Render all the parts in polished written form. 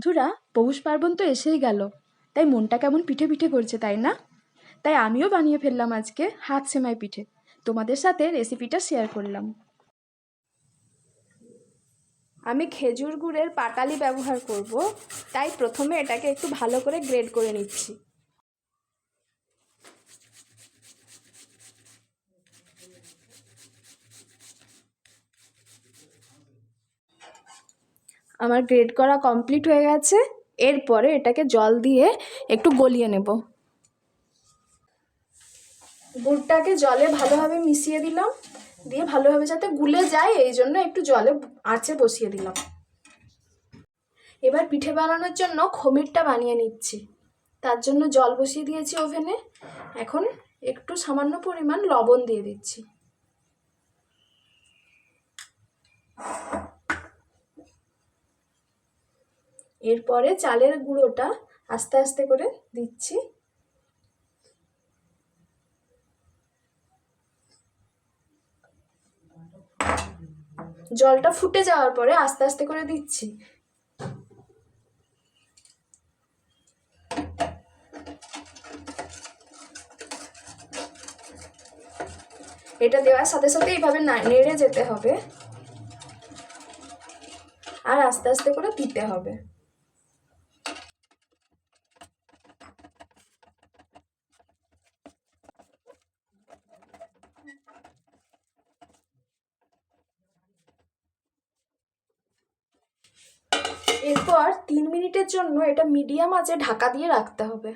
বন্ধুরা, পৌষ পার্বণ তো এসেই গেল, তাই মনটা কেমন পিঠে পিঠে করছে, তাই না? তাই আমিও বানিয়ে ফেললাম আজকে হাত সেমাই পিঠে। তোমাদের সাথে রেসিপিটা শেয়ার করলাম। আমি খেজুর গুড়ের পাটালি ব্যবহার করব, তাই প্রথমে এটাকে একটু ভালো করে গ্রেড করে নিচ্ছি। আমার গ্রেড করা কমপ্লিট হয়ে গেছে। এরপরে এটাকে জল দিয়ে একটু গলিয়ে নেব। গুড়টাকে জলে ভালোভাবে মিশিয়ে দিলাম, দিয়ে ভালোভাবে যাতে গুলে যায় এই জন্য একটু জলে আঁচে বসিয়ে দিলাম। এবার পিঠে বানানোর জন্য খমিরটা বানিয়ে নিচ্ছি। তার জন্য জল বসিয়ে দিয়েছি ওভেনে। এখন একটু সামান্য পরিমাণ লবণ দিয়ে দিচ্ছি। এরপরে চালের গুঁড়োটা আস্তে আস্তে করে দিচ্ছি। জলটা ফুটে যাওয়ার পরে আস্তে আস্তে করে দিচ্ছি। এটা দেওয়ার সাথে সাথে এইভাবে নেড়ে যেতে হবে আর আস্তে আস্তে করে দিতে হবে। এরপর 3 মিনিটের জন্য এটা মিডিয়াম আঁচে ঢাকা দিয়ে রাখতে হবে।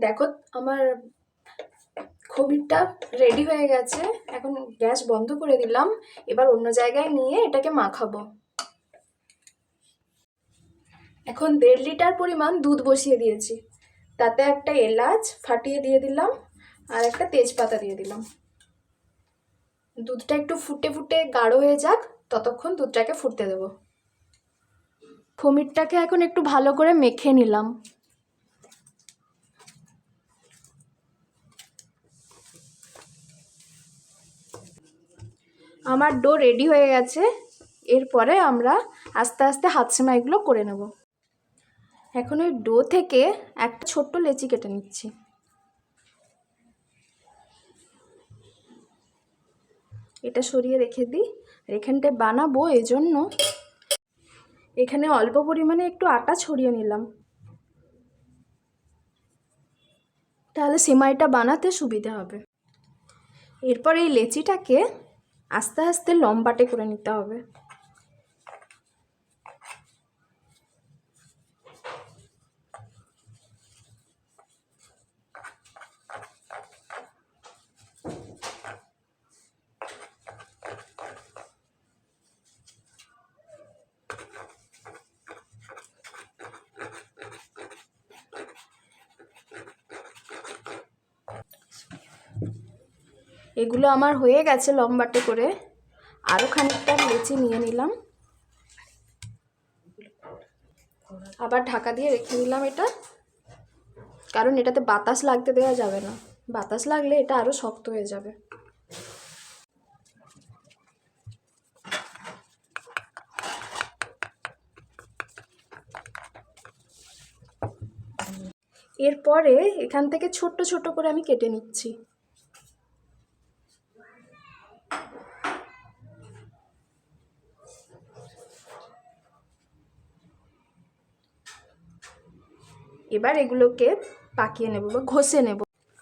দেখো, আমার খমিরটা রেডি হয়ে গেছে। এখন গ্যাস বন্ধ করে দিলাম। এবার অন্য জায়গায় নিয়ে এটাকে মাখাবো। এখন 1.5 লিটার পরিমাণ দুধ বসিয়ে দিয়েছি। তাতে একটা এলাচ ফাটিয়ে দিয়ে দিলাম আর একটা তেজপাতা দিয়ে দিলাম। দুধটা একটু ফুটে ফুটে গাঢ় হয়ে যাক, ততক্ষণ দুধটাকে ফুটতে দেব। খমিরটাকে এখন একটু ভালো করে মেখে নিলাম। আমার ডো রেডি হয়ে গেছে। এরপরে আমরা আস্তে আস্তে হাত সেমাইগুলো করে নেব। এখন ওই ডো থেকে একটা ছোট্ট লেচি কেটে নিচ্ছি। এটা সরিয়ে রেখে দিই। আর এখানটায় বানাবো এজন্য এখানে অল্প পরিমাণে একটু আটা ছড়িয়ে নিলাম, তাহলে সেমাইটা বানাতে সুবিধা হবে। এরপর এই লেচিটাকে আস্তে আস্তে লম্বাটে করে নিতে হবে। এগুলো আমার হয়ে গেছে লম্বাটে করে। আরও খানিকটা লেচি নিয়ে নিলাম, আবার ঢাকা দিয়ে রেখে দিলাম এটা, কারণ এটাতে বাতাস লাগতে দেওয়া যাবে না। বাতাস লাগলে এটা আরও শক্ত হয়ে যাবে। এরপরে এখান থেকে ছোট্ট ছোট করে আমি কেটে নিচ্ছি। এবার এগুলোকে পাকিয়ে নেব বা ঘষে নেব।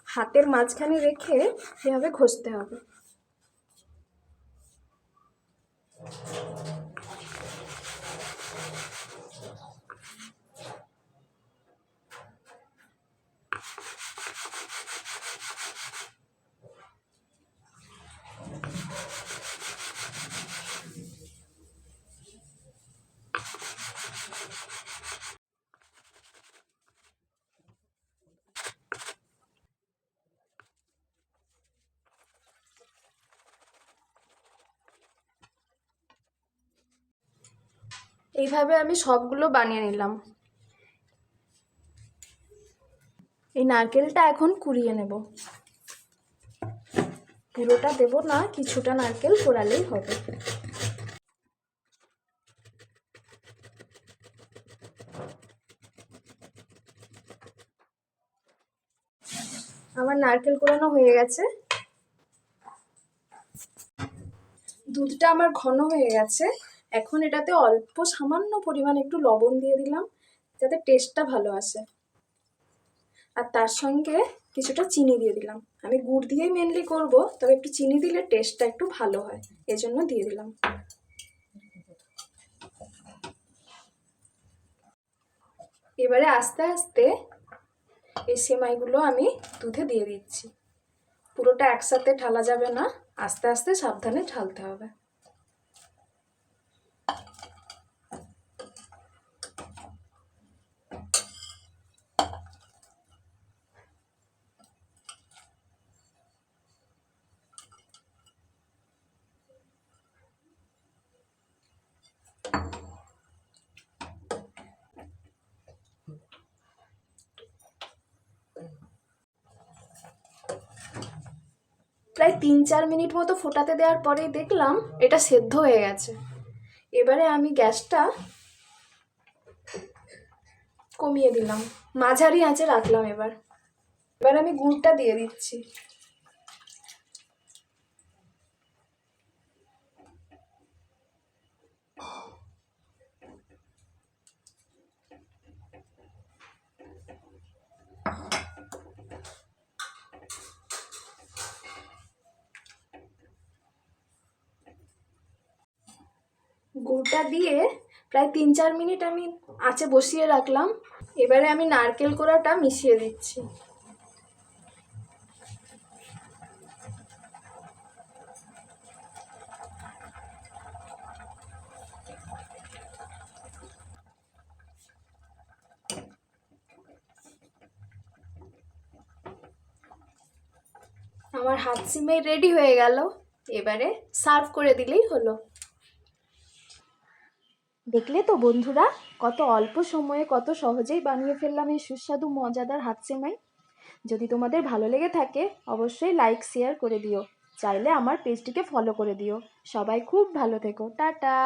হাতের মাঝখানে রেখে এভাবে ঘষতে হবে। এইভাবে আমি সবগুলো বানিয়ে নিলাম। এই নারকেলটা এখন কুড়িয়ে নেব। পুরোটা দেব না, কিছুটা নারকেল কোড়ালেই হবে। আমার নারকেল কোরানো হয়ে গেছে, দুধটা আমার ঘন হয়ে গেছে। এখন এটাতে অল্প সামান্য পরিমাণ একটু লবণ দিয়ে দিলাম যাতে টেস্টটা ভালো আসে, আর তার সঙ্গে কিছুটা চিনি দিয়ে দিলাম। আমি গুড় দিয়েই মেনলি করব, তবে একটু চিনি দিলে টেস্টটা একটু ভালো হয়, এজন্য দিয়ে দিলাম। এবারে আস্তে আস্তে এই সেমাইগুলো আমি দুধে দিয়ে দিচ্ছি। পুরোটা একসাথে ঢালা যাবে না, আস্তে আস্তে সাবধানে ঢালতে হবে। প্রায় 3-4 মিনিট মতো ফোটাতে দেওয়ার পরেই দেখলাম এটা সেদ্ধ হয়ে গেছে। এবারে আমি গ্যাসটা কমিয়ে দিলাম, মাঝারি আঁচে রাখলাম। এবার আমি গুড়টা দিয়ে দিচ্ছি। গুড়টা দিয়ে প্রায় 3-4 মিনিট আমি আঁচে বসিয়ে রাখলাম। এবারে আমি নারকেল কোড়াটা মিশিয়ে দিচ্ছি। আমার হাত সিমাই রেডি হয়ে গেল, এবারে সার্ভ করে দিলেই হলো। দেখলে তো বন্ধুরা, কত অল্প সময়ে কত সহজেই বানিয়ে ফেললাম এই সুস্বাদু মজাদার হাত সেমাই। যদি তোমাদের ভালো লেগে থাকে অবশ্যই লাইক শেয়ার করে দিও, চাইলে আমার পেজটিকে ফলো করে দিও। সবাই খুব ভালো থেকো, টাটা।